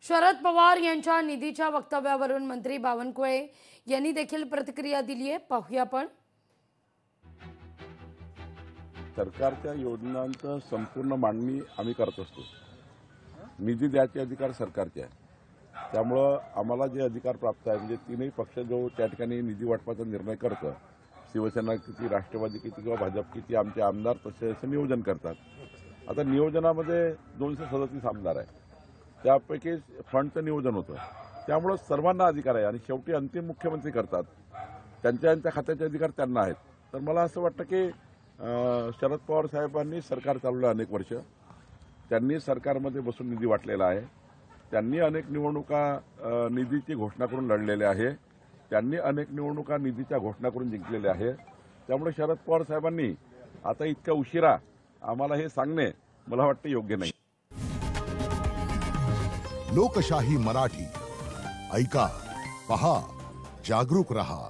शरद पवार यांच्या निधीच्या वक्तव्यावरून मंत्री बावनकुळे यांनी देखील प्रतिक्रिया दिली आहे। पाहूया आपण। सरकारच्या योजनांचं संपूर्ण मांडणी आम्ही करत असतो। निधी द्यायचे अधिकार सरकारचे आहे, त्यामुळे आम्हाला जे अधिकार प्राप्त आहे म्हणजे तीनही पक्ष जो त्या ठिकाणी निधी वाटपाचा निर्णय करतं, शिवसेना किती, राष्ट्रवादी किती किंवा भाजप किती, आमचे आमदार तसे नियोजन करतात। आता नियोजनामध्ये 237 आमदार आहे, त्यापैकी फंडचं नियोजन होतं, त्यामुळे सर्वांना अधिकार आहे आणि शेवटी अंतिम मुख्यमंत्री करतात, त्यांच्या खात्याचे अधिकार त्यांना आहेत। तर मला असं वाटतं की शरद पवार साहेबांनी सरकार चालवलं अनेक वर्ष, त्यांनी सरकारमध्ये बसून निधी वाटलेला आहे, त्यांनी अनेक निवडणुका निधीची घोषणा करून लढलेल्या आहे, त्यांनी अनेक निवडणुका निधीच्या घोषणा करून जिंकलेल्या आहे। त्यामुळे शरद पवार साहेबांनी आता इतक्या उशिरा आम्हाला हे सांगणे मला वाटतं योग्य नाही। लोकशाही मराठी ऐका, पहा, जागरूक रहा।